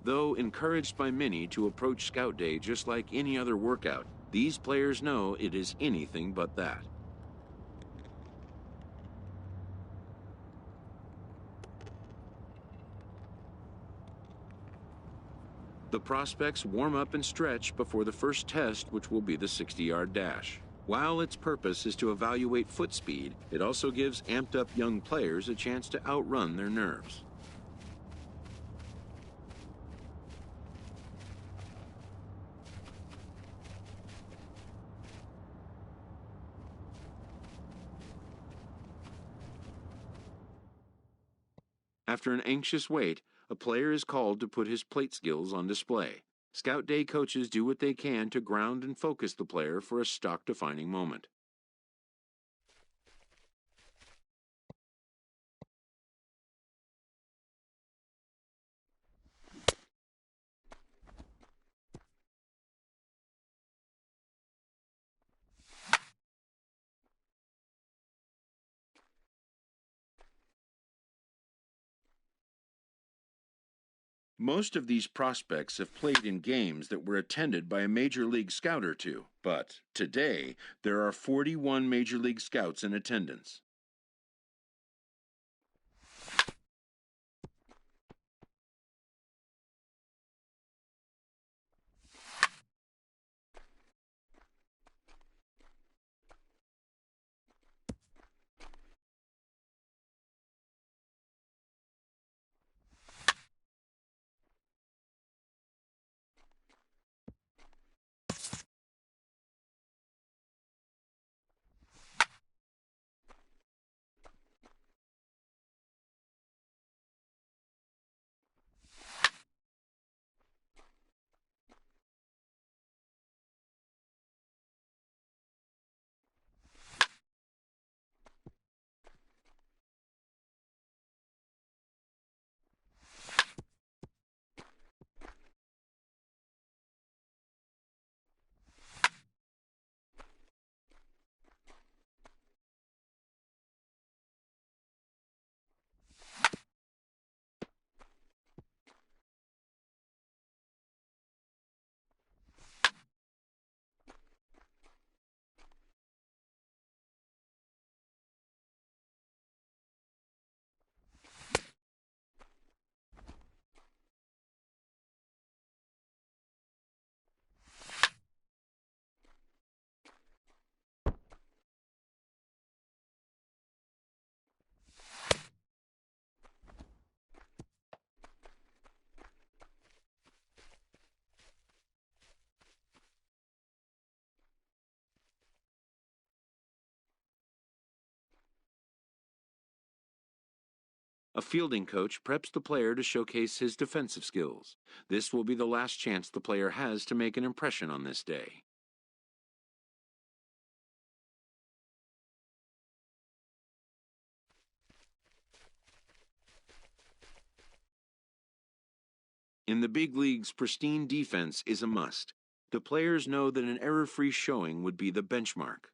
Though encouraged by many to approach Scout Day just like any other workout, these players know it is anything but that. The prospects warm up and stretch before the first test, which will be the 60-yard dash. While its purpose is to evaluate foot speed, it also gives amped-up young players a chance to outrun their nerves. After an anxious wait, a player is called to put his plate skills on display. Scout Day coaches do what they can to ground and focus the player for a stock-defining moment. Most of these prospects have played in games that were attended by a Major League Scout or two, but today there are 41 Major League Scouts in attendance. A fielding coach preps the player to showcase his defensive skills. This will be the last chance the player has to make an impression on this day. In the big leagues, pristine defense is a must. The players know that an error-free showing would be the benchmark.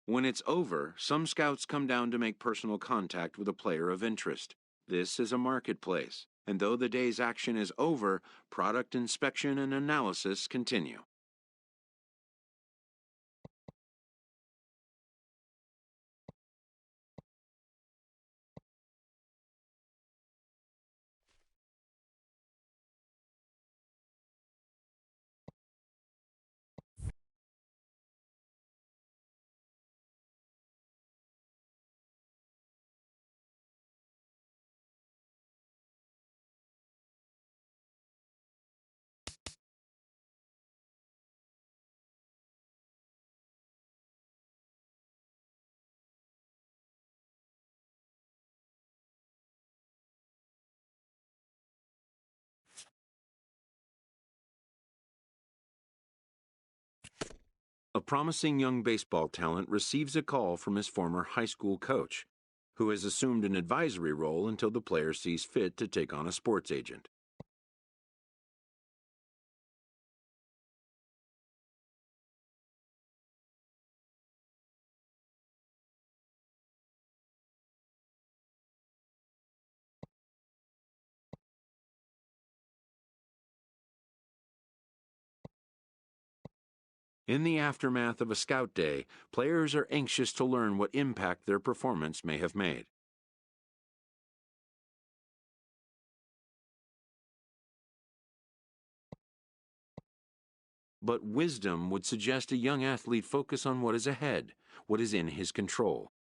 When it's over, some scouts come down to make personal contact with a player of interest. This is a marketplace, and though the day's action is over, product inspection and analysis continue. A promising young baseball talent receives a call from his former high school coach, who has assumed an advisory role until the player sees fit to take on a sports agent. In the aftermath of a scout day, players are anxious to learn what impact their performance may have made. But wisdom would suggest a young athlete focus on what is ahead, what is in his control.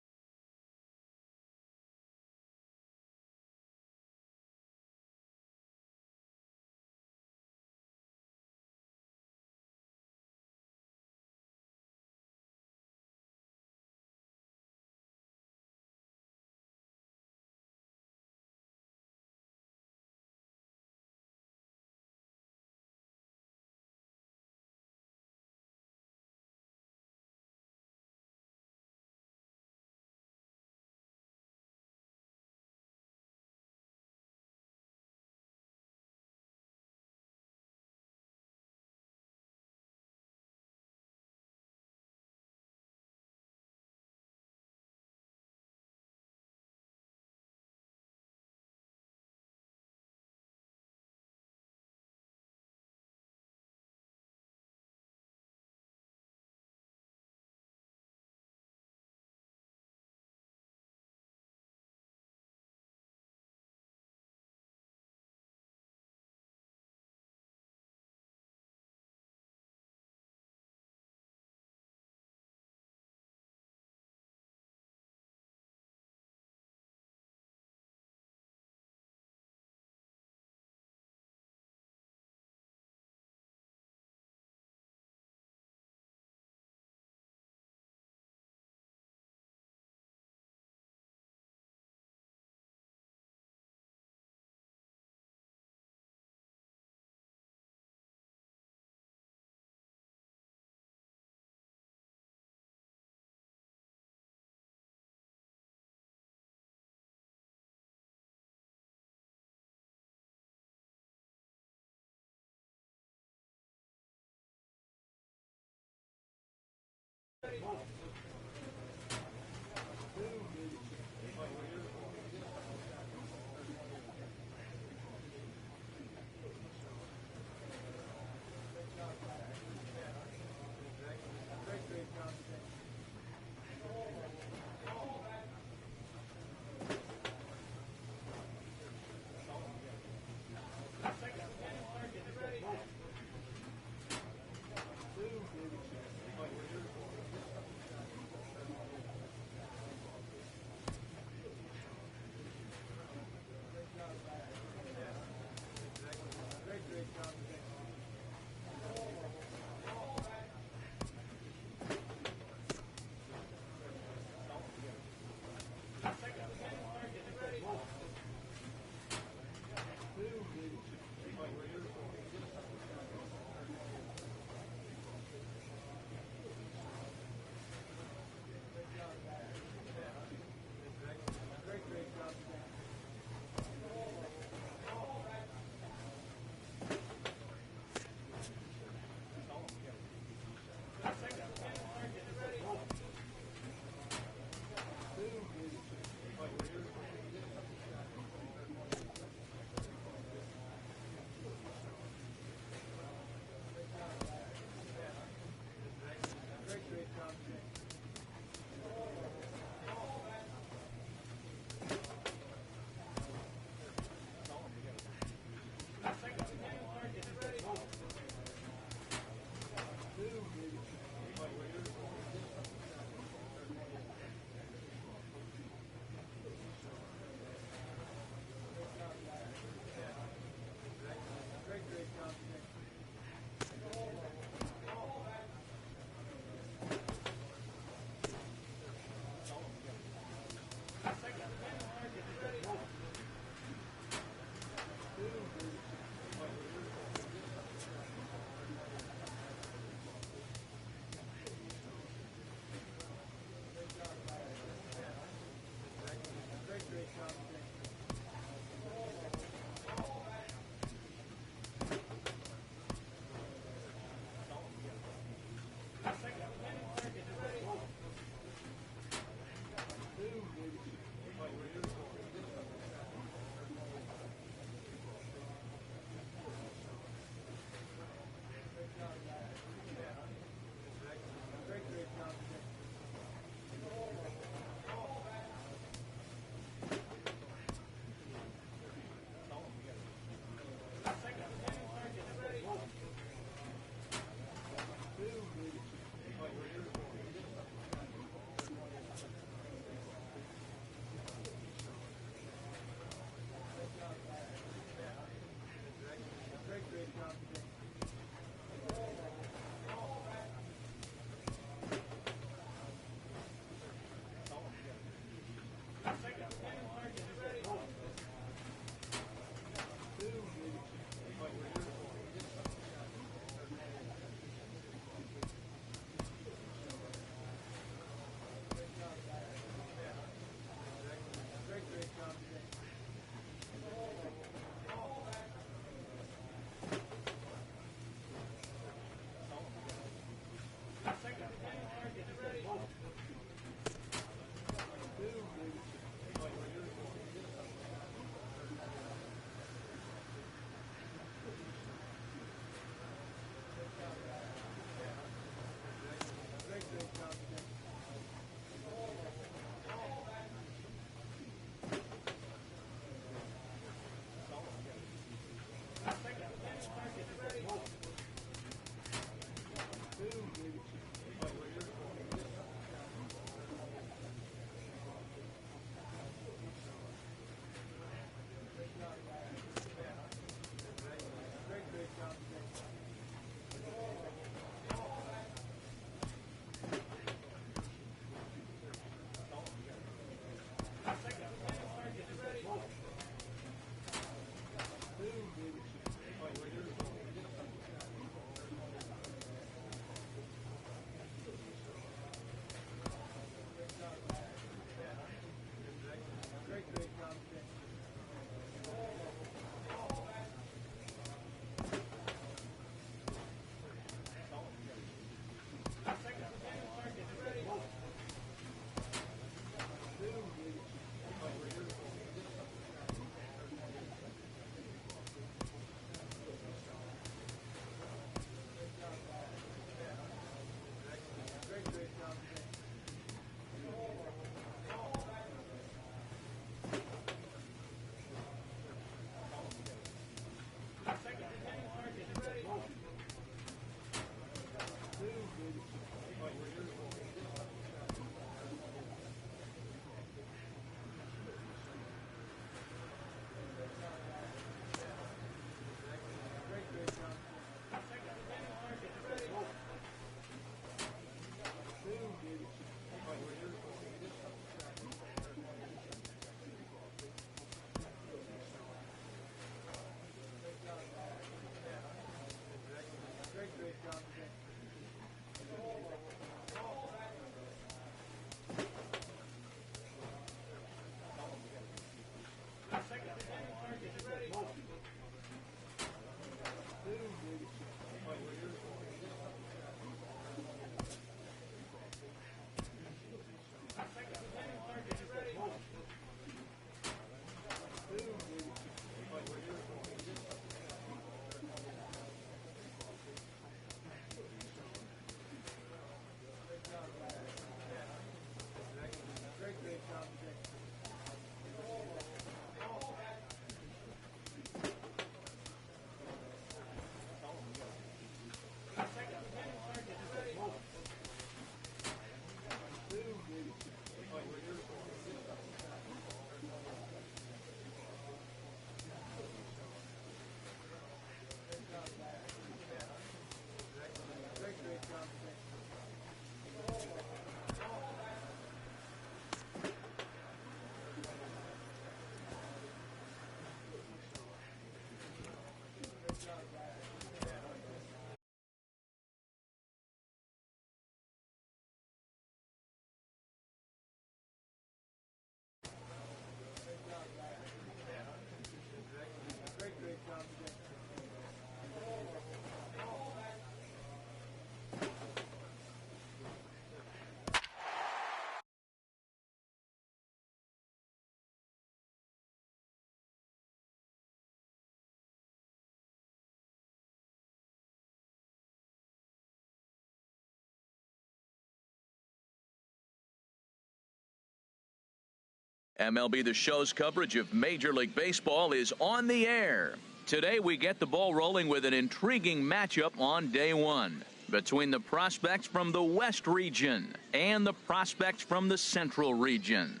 MLB The Show's coverage of Major League Baseball is on the air. Today we get the ball rolling with an intriguing matchup on day one between the prospects from the West region and the prospects from the Central region.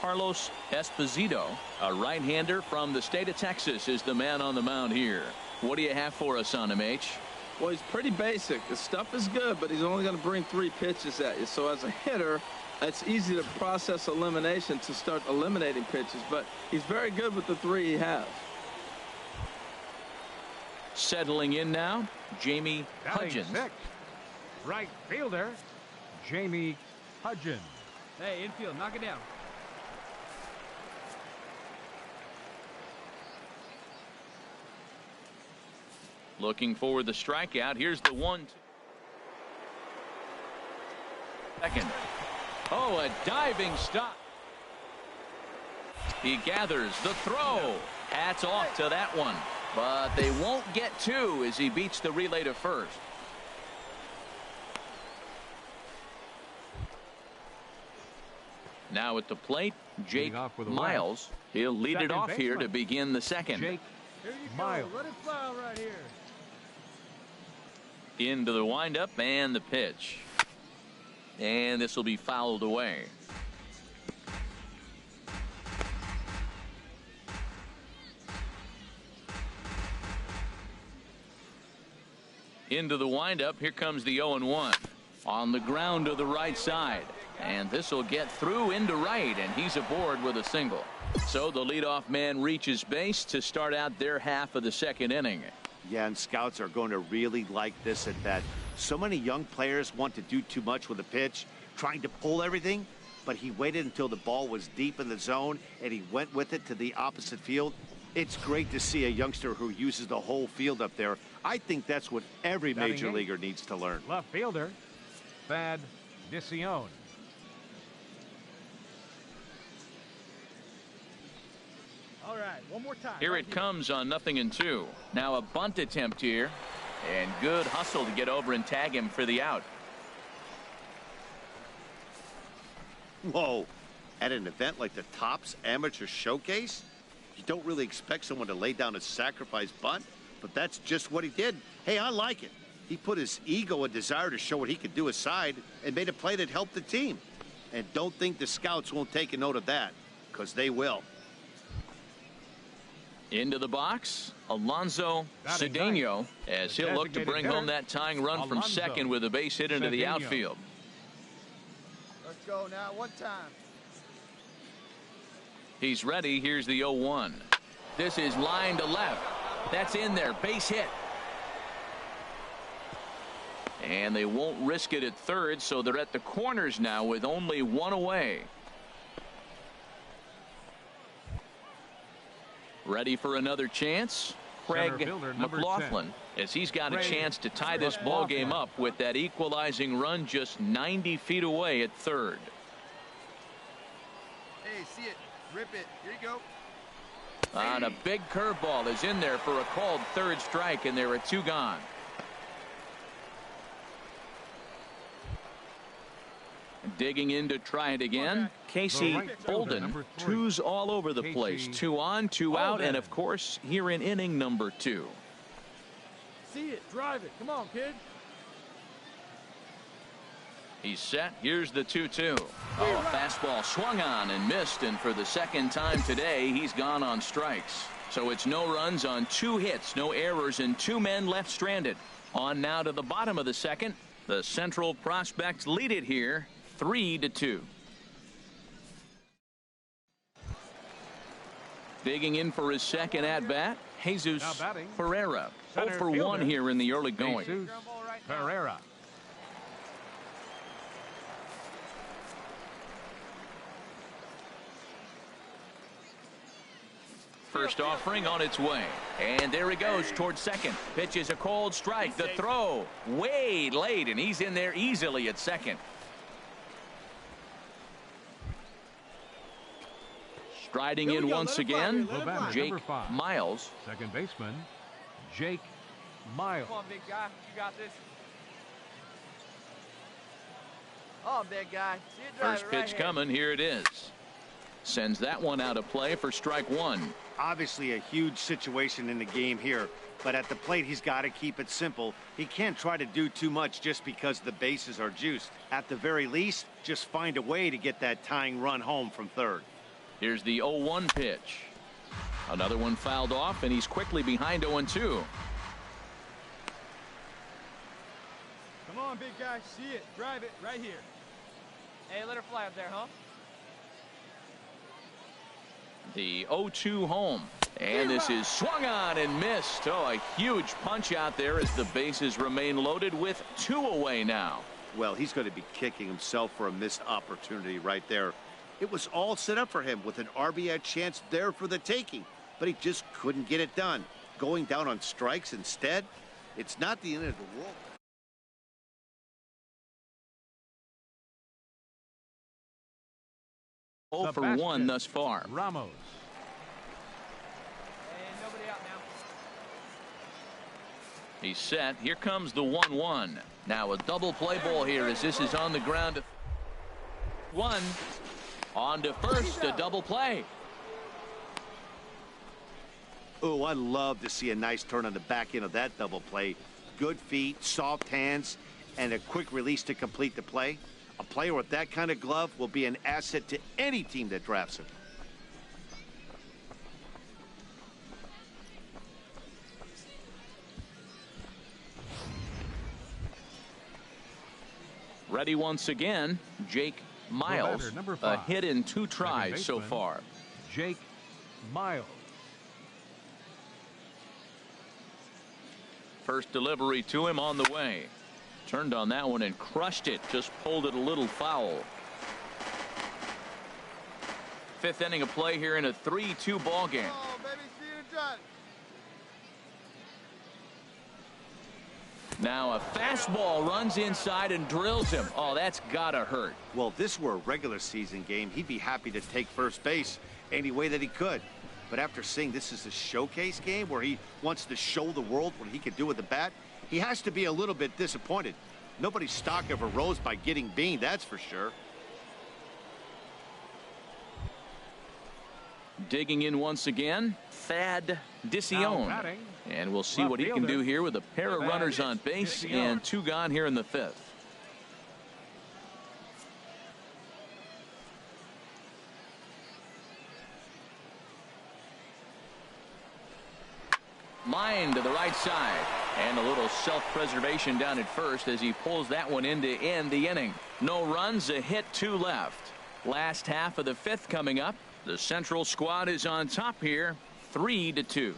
Carlos Esposito, a right-hander from the state of Texas, is the man on the mound here. What do you have for us on him, H? Well, he's pretty basic. The stuff is good, but he's only going to bring 3 pitches at you. So as a hitter, it's easy to process elimination to start eliminating pitches, but he's very good with the 3 he has. Settling in now, Jamie Hudgens. Right fielder, Jamie Hudgens. Hey, infield, knock it down. Looking for the strikeout. Here's the 1-2. Second. Oh, a diving stop. He gathers the throw. Hats off to that one. But they won't get 2 as he beats the relay to first. Now at the plate, Jake Miles. He'll lead it off here to begin the second. Jake Miles. Let it fly right here. Into the windup and the pitch. And this will be fouled away. Into the windup. Here comes the 0-1. On the ground to the right side. And this will get through into right, and he's aboard with a single. So the leadoff man reaches base to start out their half of the second inning. Yeah, and scouts are going to really like this at bat. So many young players want to do too much with a pitch, trying to pull everything, but he waited until the ball was deep in the zone, and he went with it to the opposite field. It's great to see a youngster who uses the whole field up there. I think that's what every major leaguer needs to learn. Left fielder, Thad Dicione. All right, one more time. Here it comes on 0-2. Now a bunt attempt here. And good hustle to get over and tag him for the out. Whoa. At an event like the Topps Amateur Showcase, you don't really expect someone to lay down a sacrifice bunt, but that's just what he did. Hey, I like it. He put his ego and desire to show what he could do aside and made a play that helped the team. And don't think the scouts won't take a note of that, because they will. Into the box, Alonso Batting Cedeno, ninth, as the he'll look to designated bring home hitter, that tying run from Alonso second with a base hit into the Cedeno. outfield. Let's go now, one time. He's ready. Here's the 0-1. This is line to left. That's in there. Base hit. And they won't risk it at third, so they're at the corners now with only one away. Ready for another chance? Craig McLaughlin, as he's got a chance to tie this ball game up with that equalizing run just 90 feet away at third. Hey, see it. Rip it. Here you go. And a big curveball is in there for a called third strike, and there are two gone. Digging in to try it again. Casey Bolden, twos all over the place. 2 on, 2 out, and of course here in inning number 2. See it. Drive it. Come on, kid. He's set. Here's the 2-2. Oh, fastball swung on and missed, and for the second time today he's gone on strikes. So it's no runs on 2 hits, no errors, and 2 men left stranded. On now to the bottom of the second. The Central Prospects lead it here 3-2. Digging in for his second at bat, Jesus Pereira. 0 for 1 here in the early going. Jesus Pereira. First offering on its way. And there he goes towards second. Pitch is a cold strike. The throw way late, and he's in there easily at second. Striding in once again, Jake Miles. Second baseman, Jake Miles. Come on, big guy. You got this. Oh, big guy. See it drive First it right pitch here. coming. Here it is. Sends that one out of play for strike 1. Obviously a huge situation in the game here, but at the plate he's got to keep it simple. He can't try to do too much just because the bases are juiced. At the very least, just find a way to get that tying run home from third. Here's the 0-1 pitch. Another one fouled off, and he's quickly behind 0-2. Come on, big guy. See it. Drive it right here. Hey, let her fly up there, huh? The 0-2 home, and this is swung on and missed. Oh, a huge punch out there as the bases remain loaded with 2 away now. Well, he's going to be kicking himself for a missed opportunity right there. It was all set up for him with an RBI chance there for the taking, but he just couldn't get it done. Going down on strikes instead, it's not the end of the world. Oh for 1 thus far. Ramos. And nobody out now. He's set. Here comes the 1-1. Now a double play ball here as this is on the ground. 1 on to first, a double play. Oh, I love to see a nice turn on the back end of that double play. Good feet, soft hands, and a quick release to complete the play. A player with that kind of glove will be an asset to any team that drafts him. Ready once again, Jake Miles. Number A 5. hit in 2 tries so baseman, far. Jake Miles. First delivery to him on the way. Turned on that one and crushed it. Just pulled it a little foul. 5th inning of play here in a 3-2 ball game. Oh, baby, see it drive. Now a fastball runs inside and drills him. Oh, that's gotta hurt. Well, if this were a regular season game, he'd be happy to take first base any way that he could. But after seeing this is a showcase game where he wants to show the world what he can do with the bat, he has to be a little bit disappointed. Nobody's stock ever rose by getting beamed, that's for sure. Digging in once again, Thad Now Dicione. batting, And we'll see left what he can do fielder, here with a pair of Thad runners on base Dicione. and 2 gone here in the 5th. Line to the right side. And a little self-preservation down at first as he pulls that one in to end the inning. No runs, a hit, 2 left. Last half of the 5th coming up. The Central squad is on top here, 3-2.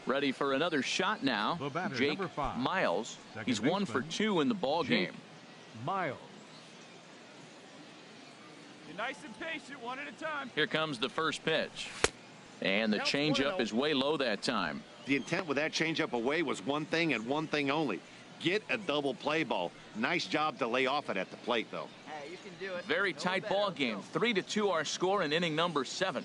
Ready for another shot now. Jake Miles. He's 1 for 2 in the ball game. Miles. You're nice and patient, one at a time. Here comes the first pitch. And the changeup is way low that time. The intent with that changeup away was one thing and one thing only. Get a double play ball. Nice job to lay off it at the plate, though. Hey, you can do it. Very tight ball game. 3-2 our score in inning number 7.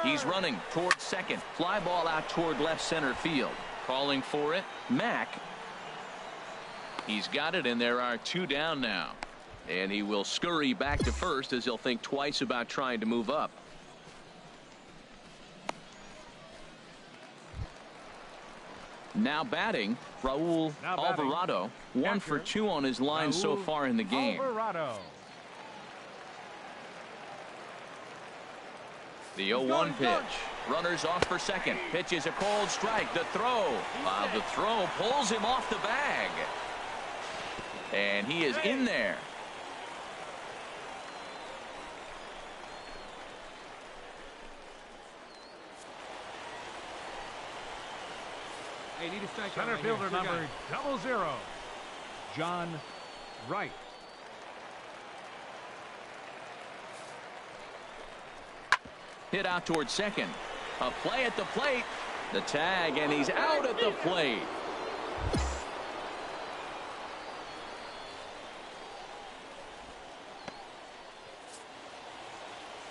He's running toward second. Fly ball out toward left center field. Calling for it, Mack. He's got it, and there are 2 down now. And he will scurry back to first as he'll think twice about trying to move up. Now batting, Raul Alvarado. 1 for 2 on his line so far in the game. Alvarado. The 0-1 pitch. Runners off for second. Pitch is a cold strike. The throw. The throw pulls him off the bag. And he is in there. Hey, need a strike. Center fielder number 00, John Wright. Hit out towards second. A play at the plate. The tag, and he's out at the plate.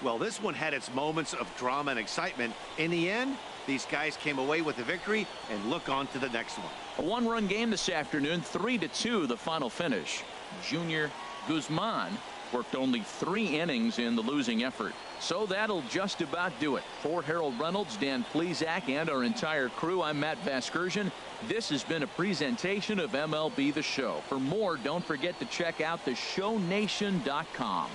Well, this one had its moments of drama and excitement. In the end, these guys came away with the victory and look on to the next one. A 1-run game this afternoon, 3-2 the final finish. Junior Guzman worked only 3 innings in the losing effort. So that'll just about do it. For Harold Reynolds, Dan Plesac, and our entire crew, I'm Matt Vasgersian. This has been a presentation of MLB The Show. For more, don't forget to check out theshownation.com.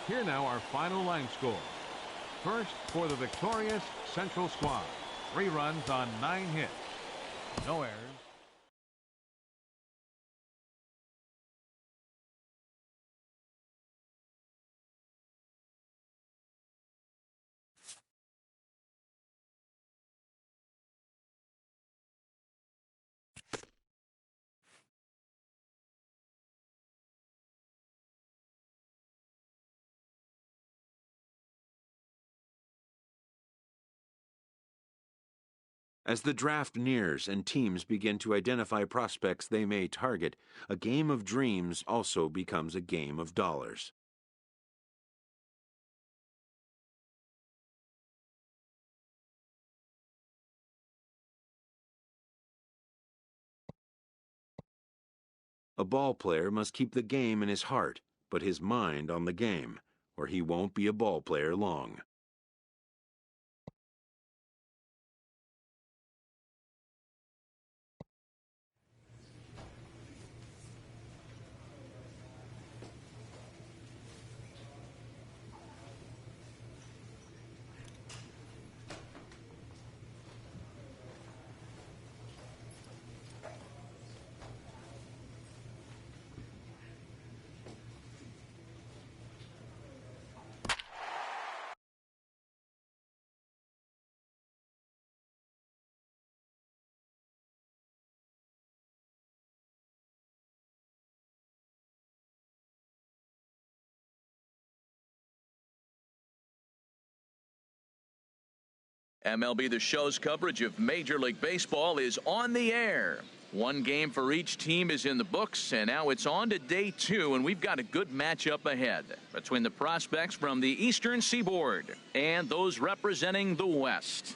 Here now our final line score. First for the victorious Central squad. 3 runs on 9 hits. No errors. As the draft nears and teams begin to identify prospects they may target, a game of dreams also becomes a game of dollars. A ball player must keep the game in his heart, but his mind on the game, or he won't be a ball player long. MLB The Show's coverage of Major League Baseball is on the air. 1 game for each team is in the books, and now it's on to day 2, and we've got a good matchup ahead between the prospects from the Eastern Seaboard and those representing the West.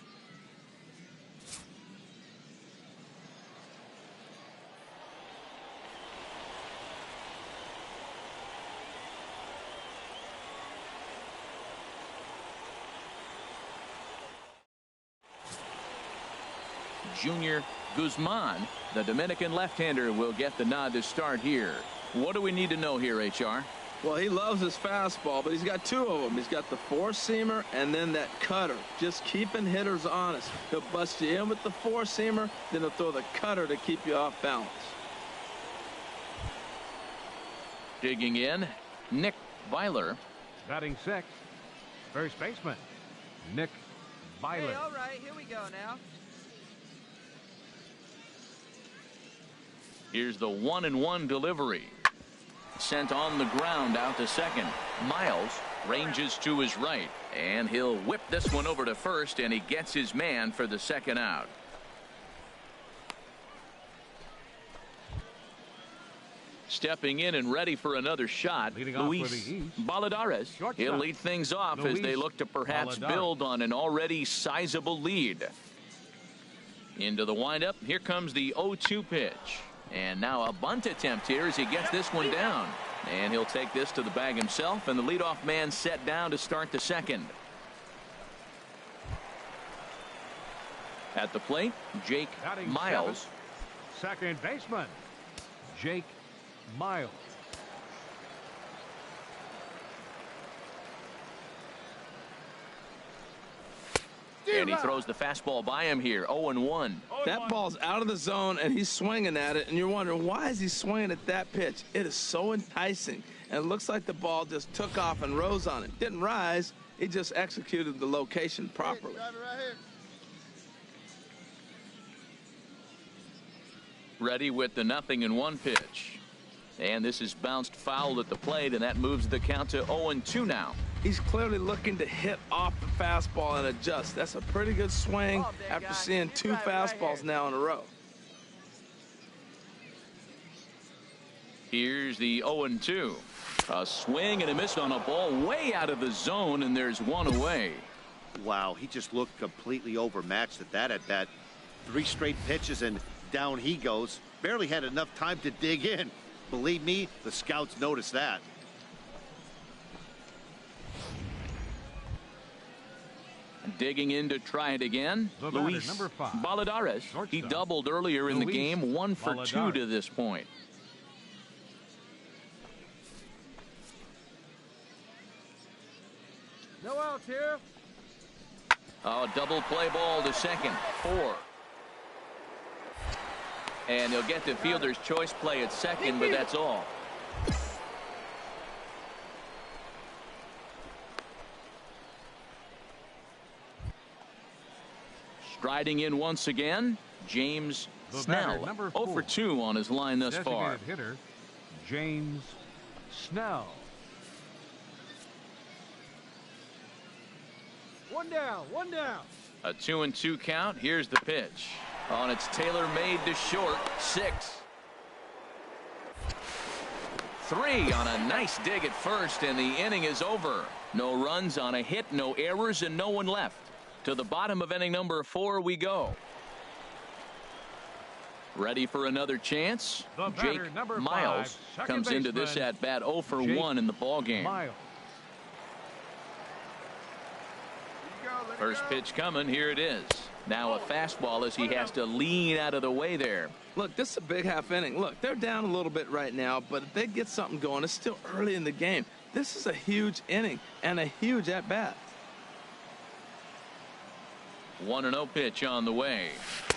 Junior Guzman, the Dominican left-hander, will get the nod to start here. What do we need to know here, HR? Well, he loves his fastball, but he's got two of them. He's got the four-seamer and then that cutter. Just keeping hitters honest. He'll bust you in with the four-seamer, then he'll throw the cutter to keep you off balance. Digging in, Nick Weiler. Batting sixth, first baseman, Nick Weiler. Hey, all right, here we go now. Here's the 1-1 delivery. Sent on the ground out to second. Miles ranges to his right, and he'll whip this one over to first, and he gets his man for the second out. Stepping in and ready for another shot, Luis Balladares. He'll lead things off as they look to perhaps build on an already sizable lead. Into the windup, here comes the 0-2 pitch. And now a bunt attempt here as he gets this one down. And he'll take this to the bag himself, and the leadoff man set down to start the second. At the plate, Jake Miles. Second baseman, Jake Miles. And he throws the fastball by him here. 0-1. That ball's out of the zone, and he's swinging at it, and you're wondering, why is he swinging at that pitch? It is so enticing, and it looks like the ball just took off and rose on it. Didn't rise. He just executed the location properly. Drive it right here. Ready with the 0-1 pitch. And this is bounced foul at the plate, and that moves the count to 0-2 now. He's clearly looking to hit off the fastball and adjust. That's a pretty good swing after seeing two fastballs now in a row. Here's the 0-2. A swing and a miss on a ball way out of the zone, and there's one away. Wow, he just looked completely overmatched at that at-bat. 3 straight pitches, and down he goes. Barely had enough time to dig in. Believe me, the scouts noticed that. Digging in to try it again, Luis Balladares. He doubled earlier in the game, 1 for 2 to this point. No outs here. Oh, double play ball to second. 4. And he'll get the fielder's choice play at second, but that's all. Striding in once again, James Snell. 0 for 2 on his line thus far. Hitter, James Snell. One down. A 2-2 count. Here's the pitch. On its tailor-made to short. 6. 3 on a nice dig at first, and the inning is over. No runs on a hit, no errors, and no one left. To the bottom of inning number 4 we go. Ready for another chance? Jake Miles comes into this at bat 0 for 1 in the ball game. First pitch coming. Here it is. Now a fastball as he has to lean out of the way there. Look, this is a big half inning. Look, they're down a little bit right now, but if they get something going, it's still early in the game. This is a huge inning and a huge at bat. 1-0 pitch on the way.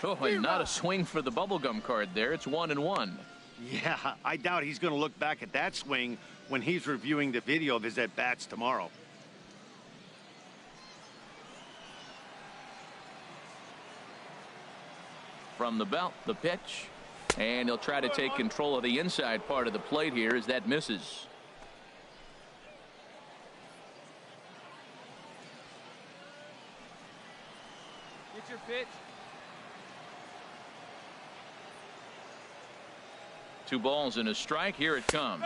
Oh, and not a swing for the bubblegum card there. It's 1-1. Yeah, I doubt he's going to look back at that swing when he's reviewing the video of his at-bats tomorrow. From the belt, the pitch. And he'll try to take control of the inside part of the plate here as that misses. Get your pitch. 2 balls and a strike. Here it comes.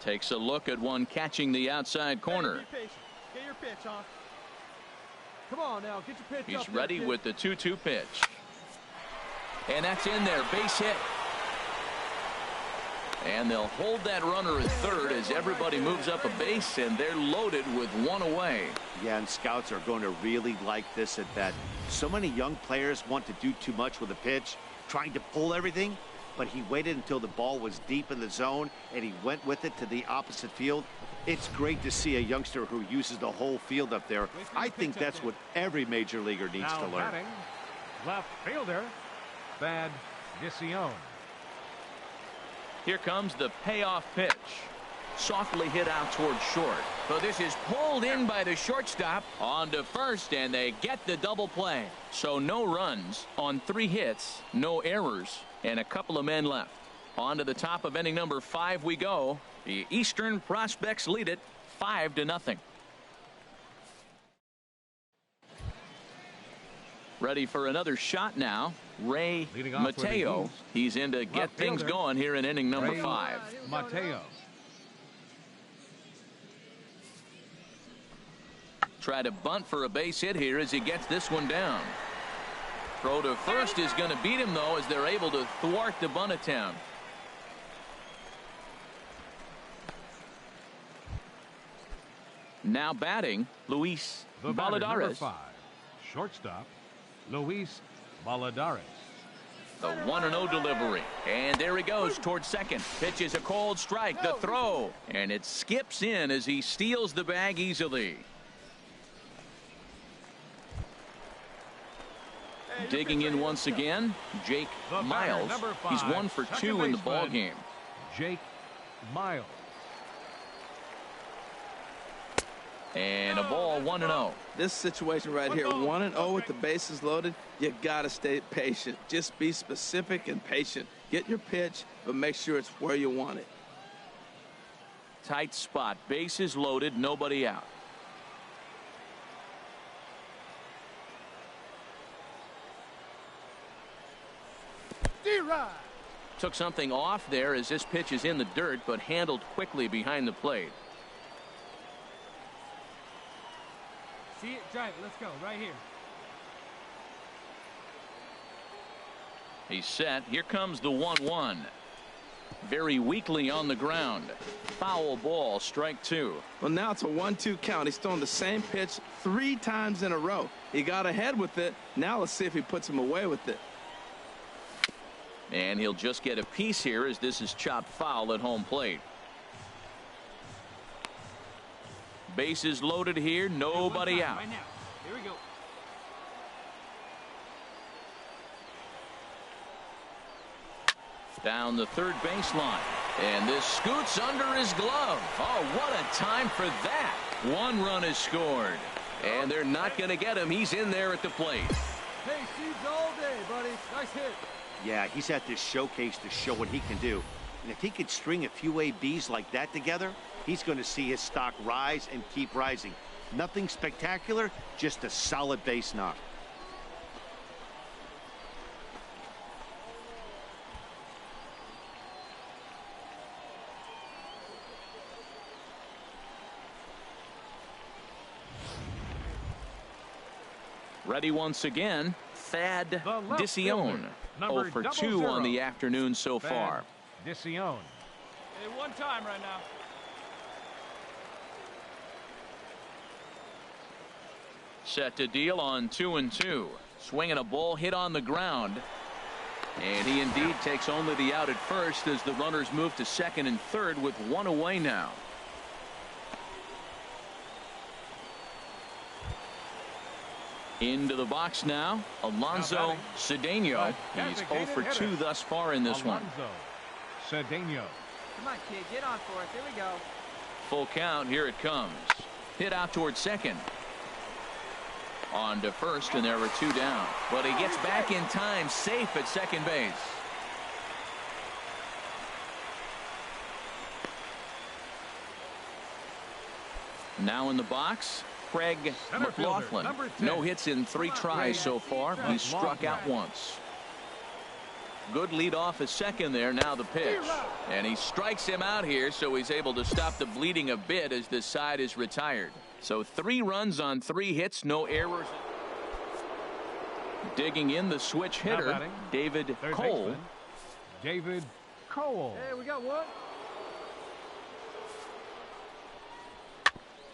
Takes a look at one catching the outside corner. Be patient. Get your pitch, huh? Come on now, get your pitch. He's ready with the 2-2 pitch. And that's in there. Base hit. And they'll hold that runner at third as everybody moves up a base, and they're loaded with one away. Yeah, and scouts are going to really like this at bat. So many young players want to do too much with a pitch, trying to pull everything, but he waited until the ball was deep in the zone, and he went with it to the opposite field. It's great to see a youngster who uses the whole field up there. I think that's what every major leaguer needs to learn. Batting, left fielder, Bad Dicione. Here comes the payoff pitch. Softly hit out towards short. But this is pulled in by the shortstop on to first, and they get the double play. So no runs on 3 hits, no errors, and a couple of men left. On to the top of inning number 5 we go. The Eastern Prospects lead it 5-0. Ready for another shot now. Ray Mateo. He's in to get things going here in inning number 5. Mateo. Try to bunt for a base hit here as he gets this one down. Throw to first is going to beat him, though, as they're able to thwart the bunt attempt. Now batting, Luis Valladares. 5, shortstop, Luis Valladares. The 1-0 delivery. And there he goes towards second. Pitches a cold strike. The throw. And it skips in as he steals the bag easily. Digging in once again, Jake Miles. He's 1 for 2 in the ball game. Jake Miles. And a ball 1-0. This situation right here, 1-0 with the bases loaded, you got to stay patient. Just be specific and patient. Get your pitch, but make sure it's where you want it. Tight spot. Bases loaded, nobody out. Took something off there as this pitch is in the dirt, but handled quickly behind the plate. See it, drive it. Let's go right here. He's set. Here comes the 1-1. Very weakly on the ground. Foul ball, strike 2. Well, now it's a 1-2 count. He's thrown the same pitch 3 times in a row. He got ahead with it. Now let's see if he puts him away with it. And he'll just get a piece here as this is chopped foul at home plate. Bases loaded here, nobody out. Right now. Here we go. Down the third baseline. And this scoots under his glove. Oh, what a time for that. 1 run is scored. And they're not going to get him. He's in there at the plate. Hey, seeds all day, buddy. Nice hit. Yeah, he's at this showcase to show what he can do. And if he could string a few ABs like that together, he's going to see his stock rise and keep rising. Nothing spectacular, just a solid base knock. Ready once again, Thad Dicione. Number 0 for 2 00. on the afternoon so far. Dicione. Hey, one time right now. Set to deal on 2-2. Swinging a ball hit on the ground. And he indeed takes only the out at first as the runners move to second and third with 1 away now. Into the box now, Alonso Cedeno. He's 0 for 2 thus far in this one. Cedeno. Come on, kid. Get on for it. Here we go. Full count. Here it comes. Hit out towards second. On to first, and there were 2 down. But he gets back in time, safe at second base. Now in the box, Craig McLaughlin. No hits in 3 tries so far. He's struck out once. Good lead off at second there. Now the pitch. And he strikes him out here, so he's able to stop the bleeding a bit as this side is retired. So 3 runs on 3 hits, no errors. Digging in the switch hitter, David Cole. David Cole. Hey, we got one.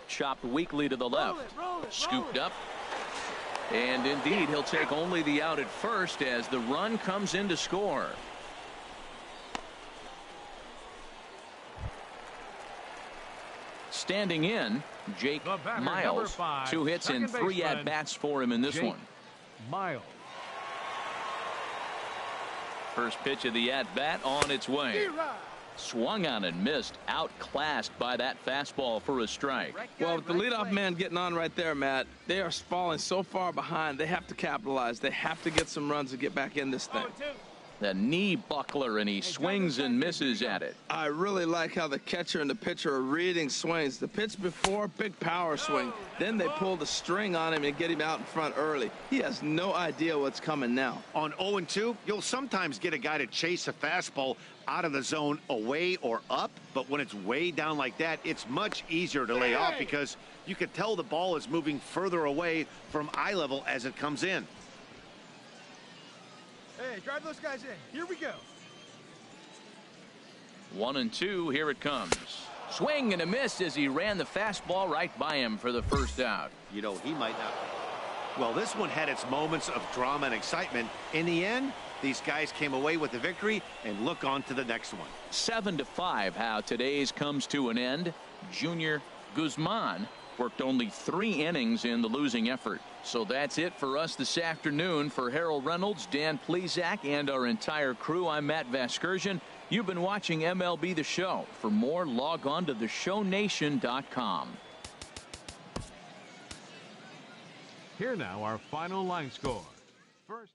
Chopped weakly to the left. Roll it, Scooped up. And indeed, he'll take only the out at first as the run comes in to score. Standing in, Jake Miles. 5, 2 hits and 3 at-bats for him in this Jake one. Miles. First pitch of the at-bat on its way. Swung on and missed. Outclassed by that fastball for a strike. Well, with the leadoff man getting on right there, Matt, they are falling so far behind. They have to capitalize. They have to get some runs to get back in this thing. The knee buckler, and he swings and misses at it. I really like how the catcher and the pitcher are reading swings. The pitch before, big power swing. Then they pull the string on him and get him out in front early. He has no idea what's coming now. On 0-2, you'll sometimes get a guy to chase a fastball out of the zone away or up, but when it's way down like that, it's much easier to lay off because you can tell the ball is moving further away from eye level as it comes in. Hey, drive those guys in. Here we go. 1-2, here it comes. Swing and a miss as he ran the fastball right by him for the first out. You know, he might not. Well, this one had its moments of drama and excitement. In the end, these guys came away with the victory and look on to the next one. 7-5, how today's comes to an end. Junior Guzman worked only 3 innings in the losing effort. So that's it for us this afternoon. For Harold Reynolds, Dan Plesac, and our entire crew, I'm Matt Vasgersian. You've been watching MLB The Show. For more, log on to theshownation.com. Here now, our final line score. First.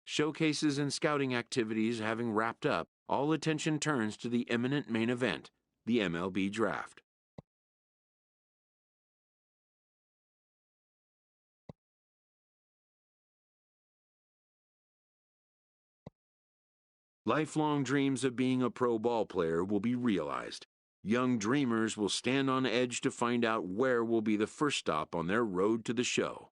Showcases and scouting activities having wrapped up, all attention turns to the imminent main event, the MLB Draft. Lifelong dreams of being a pro ball player will be realized. Young dreamers will stand on edge to find out where will be the first stop on their road to the show.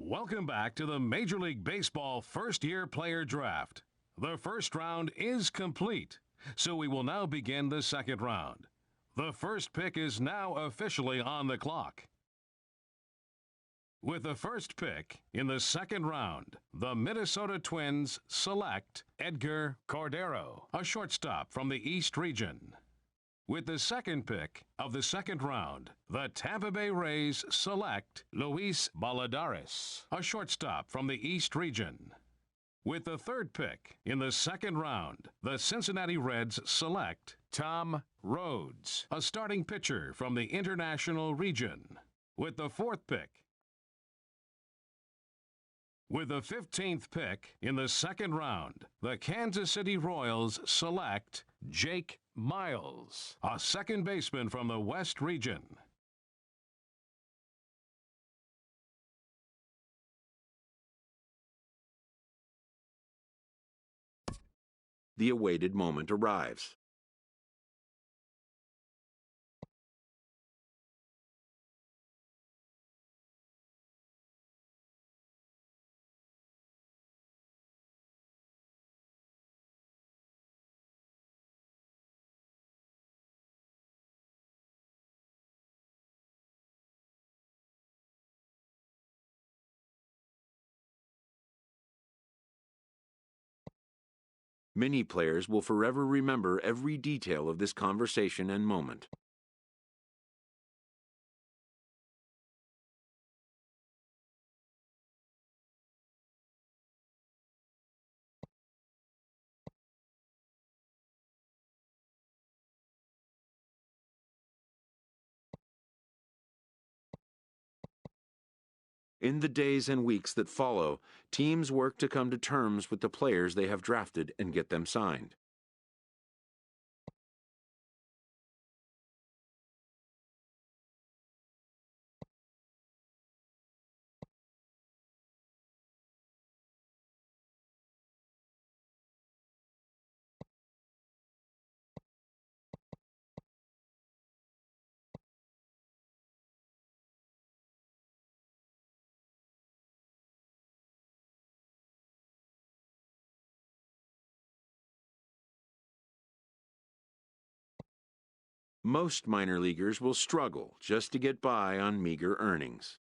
Welcome back to the Major League Baseball first-year player draft. The first round is complete, so we will now begin the second round. The first pick is now officially on the clock. With the first pick in the second round, the Minnesota Twins select Edgar Cordero, a shortstop from the East region. With the second pick of the second round, the Tampa Bay Rays select Luis Balladares, a shortstop from the East region. With the third pick in the second round, the Cincinnati Reds select Tom Rhodes, a starting pitcher from the International region. With the fourth pick, with the 15th pick in the second round, the Kansas City Royals select Jake Miles, a second baseman from the West region. The awaited moment arrives. Many players will forever remember every detail of this conversation and moment. In the days and weeks that follow, teams work to come to terms with the players they have drafted and get them signed. Most minor leaguers will struggle just to get by on meager earnings.